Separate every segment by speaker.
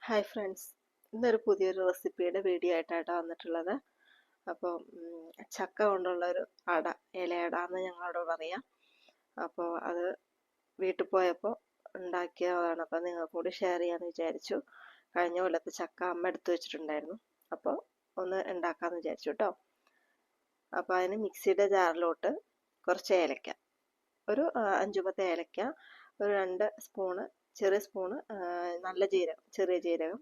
Speaker 1: Hi friends, ഇന്നൊരു പുതിയൊരു റെസിപ്പിയുടെ video ആയിട്ടാണ് വന്നിട്ടുള്ളത്. അപ്പോൾ ചക്ക കൊണ്ടുള്ളൊരു അട, ഇലയട എന്ന് ഞങ്ങളവിടെ പറയാം. അപ്പോൾ അത് വീട്ടിൽ പോയപ്പോൾ ഉണ്ടാക്കിയതാണ്. അപ്പോൾ നിങ്ങൾക്ക് കൂടി ഷെയർ ചെയ്യാമെന്ന് വിചാരിച്ചു. കഴിഞ്ഞ കൊല്ലത്ത് ചക്ക അമ്മ എടുത്തു വെച്ചിട്ടുണ്ടായിരുന്നു. അപ്പോൾ ഒന്ന് ഉണ്ടാക്കാമെന്ന് വിചാരിച്ചു കേട്ടോ. അപ്പോൾ അതിന് മിക്സിയുടെ ജാറിലോട്ട് കുറച്ച് ഏലക്ക, ഒരു 5-10 ഏലക്ക, ഒരു 2 സ്പൂണ് ചെറിയ സ്പൂണ് നല്ല ജീരകം, ചെറിയ ജീരകം,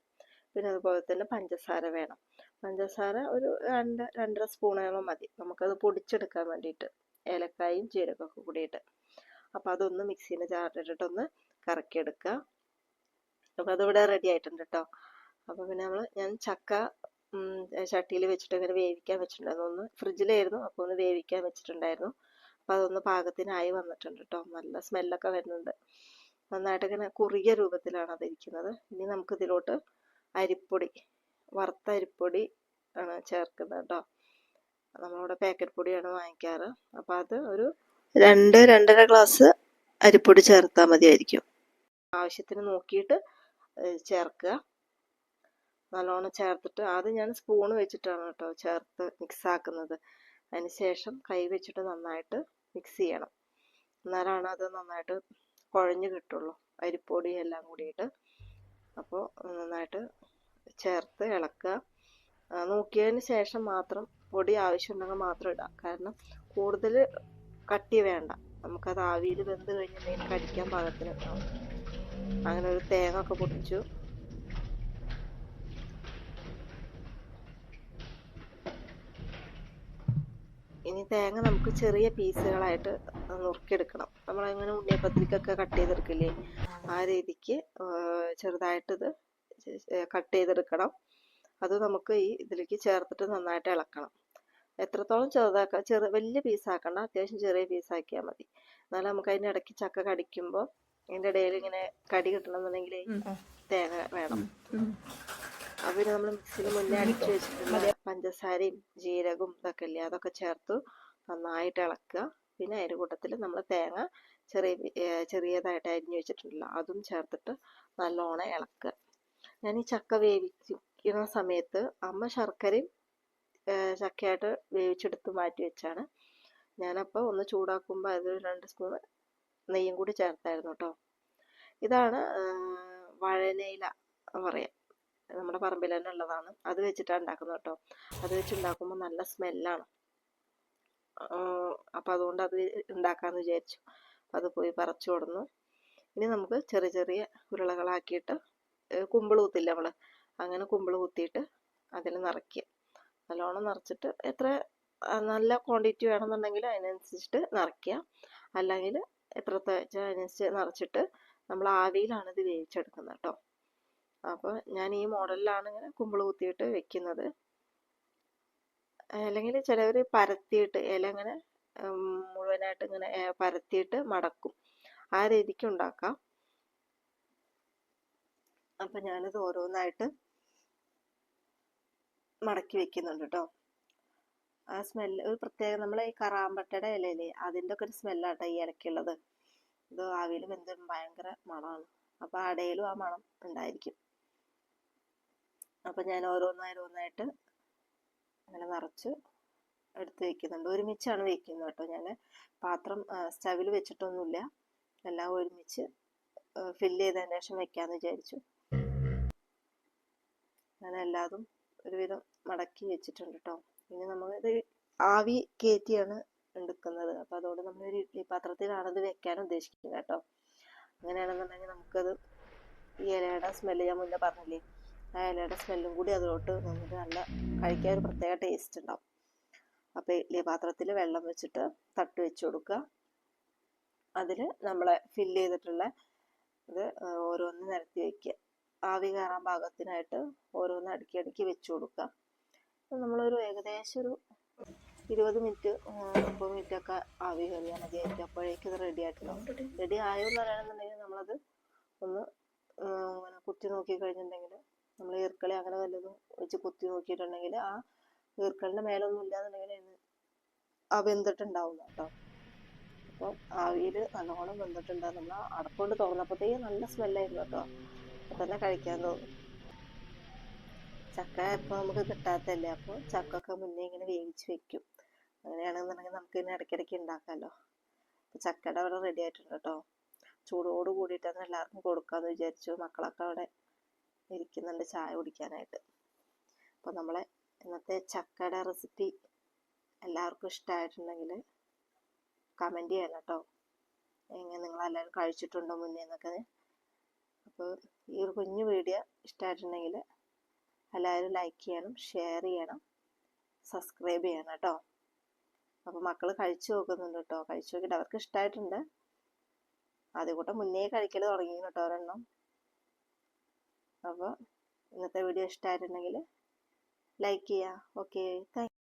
Speaker 1: പിന്നെ അതുപോലെ തന്നെ പഞ്ചസാര വേണം. പഞ്ചസാര ഒരു 2-2.5 സ്പൂണോളം മതി നമുക്കത് പൊടിച്ചെടുക്കാൻ വേണ്ടിയിട്ട്, ഏലക്കായും ജീരകമൊക്കെ കൂടിയിട്ട്. അപ്പോൾ അതൊന്ന് മിക്സീൻ്റെ ജാറിലിട്ടിട്ടൊന്ന് കറക്കിയെടുക്കുക. അപ്പോൾ അതിവിടെ റെഡി ആയിട്ടുണ്ട് കേട്ടോ. അപ്പോൾ പിന്നെ ഞാൻ ചക്ക ചട്ടിയിൽ വെച്ചിട്ട് ഇങ്ങനെ വേവിക്കാൻ വെച്ചിട്ടുണ്ടായിരുന്നു. ഒന്ന് ഫ്രിഡ്ജിലായിരുന്നു, അപ്പോൾ ഒന്ന് വേവിക്കാൻ വെച്ചിട്ടുണ്ടായിരുന്നു. അപ്പോൾ അതൊന്ന് പാകത്തിനായി വന്നിട്ടുണ്ട് കേട്ടോ. നല്ല സ്മെല്ലൊക്കെ വരുന്നുണ്ട്. നന്നായിട്ട് ഇങ്ങനെ കുറുകിയ രൂപത്തിലാണ് അതിരിക്കുന്നത്. ഇനി നമുക്ക് ഇതിലോട്ട് അരിപ്പൊടി, വറുത്ത അരിപ്പൊടി ആണ് ചേർക്കുന്നത് കേട്ടോ. നമ്മളിവിടെ പാക്കറ്റ് പൊടിയാണ് വാങ്ങിക്കാറ്. അപ്പോൾ അത് ഒരു 2-2.5 ഗ്ലാസ് അരിപ്പൊടി ചേർത്താൽ മതിയായിരിക്കും. ആവശ്യത്തിന് നോക്കിയിട്ട് ചേർക്കുക. നല്ലോണം ചേർത്തിട്ട് ആദ്യം ഞാൻ സ്പൂൺ വെച്ചിട്ടാണ് കേട്ടോ ചേർത്ത് മിക്സ് ആക്കുന്നത്. അതിന് ശേഷം കൈ വെച്ചിട്ട് നന്നായിട്ട് മിക്സ് ചെയ്യണം. എന്നാലാണ് അത് നന്നായിട്ട് കുഴഞ്ഞ് കിട്ടുള്ളൂ, അരിപ്പൊടി എല്ലാം കൂടിയിട്ട്. അപ്പോൾ നന്നായിട്ട് ചേർത്ത് ഇളക്കുക. നോക്കിയതിന് ശേഷം മാത്രം പൊടി ആവശ്യമുണ്ടെങ്കിൽ മാത്രം ഇടാം. കാരണം കൂടുതൽ കട്ടി വേണ്ട, നമുക്കത് ആവിയിൽ വെന്ത് കഴിഞ്ഞിട്ടുണ്ടെങ്കിൽ കടിക്കാൻ പാകത്തിന് ഉണ്ടാവും. അങ്ങനെ ഒരു തേങ്ങ ഒക്കെ പൊട്ടിച്ചു. ഇനി തേങ്ങ നമുക്ക് ചെറിയ പീസുകളായിട്ട് നുറുക്കിയെടുക്കണം. നമ്മളങ്ങനെ ഉണ്ണിയപ്പത്തിലേക്കൊക്കെ കട്ട് ചെയ്തെടുക്കില്ലേ, ആ രീതിക്ക് ചെറുതായിട്ട് ഇത് കട്ട് ചെയ്തെടുക്കണം. അത് നമുക്ക് ഈ ഇതിലേക്ക് ചേർത്തിട്ട് നന്നായിട്ട് ഇളക്കണം. എത്രത്തോളം ചെറുതാക്കുക, വലിയ പീസാക്കണ്ട, അത്യാവശ്യം ചെറിയ പീസാക്കിയാൽ മതി. എന്നാലും നമുക്ക് അതിൻ്റെ ഇടയ്ക്ക് ചക്ക കടിക്കുമ്പോൾ അതിൻ്റെ ഇടയിൽ ഇങ്ങനെ കടി കിട്ടണമെന്നുണ്ടെങ്കിൽ തേങ്ങ വേണം. അപ്പോൾ നമ്മൾ മിക്സിയിൽ മുന്നേ അടിച്ചു വെച്ചിട്ടുള്ള പഞ്ചസാരയും ജീരകവും ഇതൊക്കെ ഇല്ലേ, അതൊക്കെ ചേർത്ത് നന്നായിട്ട് ഇളക്കുക. പിന്നെ അതിൻ്റെ കൂട്ടത്തിൽ നമ്മൾ തേങ്ങ ചെറിയതായിട്ട് അരിഞ്ഞു വെച്ചിട്ടുണ്ടല്ലോ, അതും ചേർത്തിട്ട് നല്ലോണം ഇളക്കുക. ഞാൻ ഈ ചക്ക വേവിക്കുന്ന സമയത്ത് അമ്മ ശർക്കരയും ചക്കയായിട്ട് വേവിച്ചെടുത്ത് മാറ്റി വെച്ചാണ്. ഞാനപ്പോൾ ഒന്ന് ചൂടാക്കുമ്പോൾ അതിൽ 2 സ്പൂൺ നെയ്യും കൂടി ചേർത്തായിരുന്നു കേട്ടോ. ഇതാണ് വഴനയില പറയാം, നമ്മുടെ പറമ്പിൽ തന്നെ ഉള്ളതാണ്. അത് വെച്ചിട്ടാണ് ഉണ്ടാക്കുന്നത് കേട്ടോ. അത് വെച്ചുണ്ടാക്കുമ്പോൾ നല്ല സ്മെല്ലാണ്. അപ്പോൾ അതുകൊണ്ട് അത് ഉണ്ടാക്കാമെന്ന് വിചാരിച്ചു. അത് പോയി പറിച്ചു കൊടുന്നു. ഇനി നമുക്ക് ചെറിയ ചെറിയ ഉരുളകളാക്കിയിട്ട് കുമ്പിൾ കുത്തില്ല നമ്മൾ, അങ്ങനെ കുമ്പിൾ കുത്തിയിട്ട് അതിൽ നിറയ്ക്കുക. നല്ലോണം നിറച്ചിട്ട് എത്ര നല്ല ക്വാണ്ടിറ്റി വേണമെന്നുണ്ടെങ്കിൽ അതിനനുസരിച്ചിട്ട് നിറയ്ക്കുക. അല്ലെങ്കിൽ എത്രത്തെ അതിനനുസരിച്ച് നിറച്ചിട്ട് നമ്മൾ ആവിയിലാണ് ഇത് വേവിച്ചെടുക്കുന്നത് കേട്ടോ. അപ്പോൾ ഞാൻ ഈ മോഡലിലാണ് ഇങ്ങനെ കുമ്പിൾ കുത്തിയിട്ട് വെക്കുന്നത്. അല്ലെങ്കിൽ ചിലവർ പരത്തിയിട്ട് ഇല ഇങ്ങനെ മുഴുവനായിട്ട് ഇങ്ങനെ പരത്തിയിട്ട് മടക്കും, ആ രീതിക്ക് ഉണ്ടാക്കാം. അപ്പം ഞാനിത് ഓരോന്നായിട്ട് മടക്കി വെക്കുന്നുണ്ട് കേട്ടോ. ആ സ്മെല്ല് ഒരു പ്രത്യേക, നമ്മളെ ഈ കറാമ്പട്ടയുടെ ഇലയില്ലേ, അതിൻ്റെ ഒക്കെ ഒരു സ്മെല്ലാട്ടോ ഈ ഇലക്കുള്ളത്. ഇത് ആവിയിൽ വെന്ത് ഭയങ്കര മണമാണ്. അപ്പോൾ അടയിലും ആ മണം ഉണ്ടായിരിക്കും. അപ്പം ഞാൻ ഓരോന്നായിട്ട് അങ്ങനെ നിറച്ച് എടുത്ത് വെക്കുന്നുണ്ട്. ഒരുമിച്ചാണ് വെക്കുന്നത് കേട്ടോ. ഞാൻ പാത്രം സ്റ്റവിൽ വെച്ചിട്ടൊന്നുമില്ല, എല്ലാം ഒരുമിച്ച് ഫില്ല് ചെയ്തതിന് ശേഷം വെക്കാമെന്ന് വിചാരിച്ചു. ഞാൻ എല്ലാതും ഒരുവിധം മടക്കി വെച്ചിട്ടുണ്ട് കേട്ടോ. ഇനി നമ്മളിത് ആവി കയറ്റിയാണ് എടുക്കുന്നത്. അപ്പോൾ അതുകൊണ്ട് നമ്മളൊരു ഇഡ്ഡലി പാത്രത്തിലാണ് ഇത് വെക്കാൻ ഉദ്ദേശിക്കുന്നത് കേട്ടോ. അങ്ങനെയാണെന്നുണ്ടെങ്കിൽ നമുക്കത് ഈ ഇലയുടെ സ്മെല്ല് ഞാൻ മുന്നേ പറഞ്ഞില്ലേ, ആ ഇലയുടെ സ്മെല്ലും കൂടി അതിലോട്ട് നമുക്ക് നല്ല കഴിക്കാൻ ഒരു പ്രത്യേക ടേസ്റ്റ് ഉണ്ടാവും. അപ്പോൾ ഇഡ്ഡലി പാത്രത്തിൽ വെള്ളം വെച്ചിട്ട് തട്ട് വെച്ച് കൊടുക്കുക. അതിൽ നമ്മളെ ഫില്ല് ചെയ്തിട്ടുള്ള ഇത് ഓരോന്ന് നിരത്തി വയ്ക്കുക. ആവി കയറാൻ പാകത്തിനായിട്ട് ഓരോന്ന് അടുക്കി അടുക്കി വെച്ച് കൊടുക്കുക. നമ്മളൊരു ഏകദേശം ഒരു 20 മിനിറ്റ് 30 മിനിറ്റ് ഒക്കെ ആവി കയറിയാൽ മതിയായിരിക്കും. അപ്പോഴേക്കും ഇത് റെഡി ആയിട്ടുണ്ടാവും. റെഡി ആയോ എന്ന് അറിയണമെന്നുണ്ടെങ്കിൽ നമ്മളത് ഒന്ന് ഇങ്ങനെ കുത്തി നോക്കി കഴിഞ്ഞിട്ടുണ്ടെങ്കിൽ, നമ്മൾ ഈർക്കളി അങ്ങനെ വല്ലതും വെച്ച് കുത്തി നോക്കിയിട്ടുണ്ടെങ്കിൽ ആ ഈർക്കളിൻ്റെ മേലൊന്നും ഇല്ലാന്നുണ്ടെങ്കിൽ അതിന് ആ വെന്തിട്ടുണ്ടാവും കേട്ടോ. അപ്പോൾ ആവിയിൽ നല്ലോണം വെന്തിട്ടുണ്ടാകും. നമ്മൾ അടപ്പുകൊണ്ട് തുറന്നപ്പോഴത്തേക്ക് നല്ല സ്മെല്ലായിരുന്നു കേട്ടോ. അപ്പം തന്നെ കഴിക്കാൻ തോന്നും. ചക്ക ഇപ്പോൾ നമുക്ക് കിട്ടാത്തതല്ലേ, അപ്പോൾ ചക്കൊക്കെ മുന്നേ ഇങ്ങനെ വേവിച്ച് വെക്കും. അങ്ങനെയാണെന്നുണ്ടെങ്കിൽ നമുക്ക് ഇങ്ങനെ ഇടയ്ക്കിടയ്ക്ക് ഉണ്ടാക്കാമല്ലോ. അപ്പോൾ ചക്കയുടെ അവിടെ റെഡി ആയിട്ടുണ്ട് കേട്ടോ. ചൂടോട് കൂടിയിട്ടൊന്ന് എല്ലാവർക്കും കൊടുക്കാമെന്ന് വിചാരിച്ചു. മക്കളൊക്കെ അവിടെ ഇരിക്കുന്നുണ്ട് ചായ കുടിക്കാനായിട്ട്. അപ്പോൾ നമ്മളെ ഇന്നത്തെ ചക്കയുടെ റെസിപ്പി എല്ലാവർക്കും ഇഷ്ടമായിട്ടുണ്ടെങ്കിൽ കമൻറ്റ് ചെയ്യണം കേട്ടോ. എങ്ങനെ നിങ്ങളെല്ലാവരും കഴിച്ചിട്ടുണ്ടോ മുന്നേ എന്നൊക്കെ. അപ്പോൾ ഈ ഒരു കുഞ്ഞു വീഡിയോ ഇഷ്ടമായിട്ടുണ്ടെങ്കിൽ എല്ലാവരും ലൈക്ക് ചെയ്യണം, ഷെയർ ചെയ്യണം, സബ്സ്ക്രൈബ് ചെയ്യണം കേട്ടോ. അപ്പോൾ മക്കൾ കഴിച്ചു നോക്കുന്നുണ്ട് കേട്ടോ. കഴിച്ചു നോക്കിയിട്ട് അവർക്ക് ഇഷ്ടമായിട്ടുണ്ട്. അതുകൂടെ മുന്നേ കഴിക്കൽ തുടങ്ങി കേട്ടോ ഒരെണ്ണം. അപ്പോൾ ഇന്നത്തെ വീഡിയോ ഇഷ്ടമായിട്ടുണ്ടെങ്കിൽ ലൈക്ക് ചെയ്യുക. Okay, thank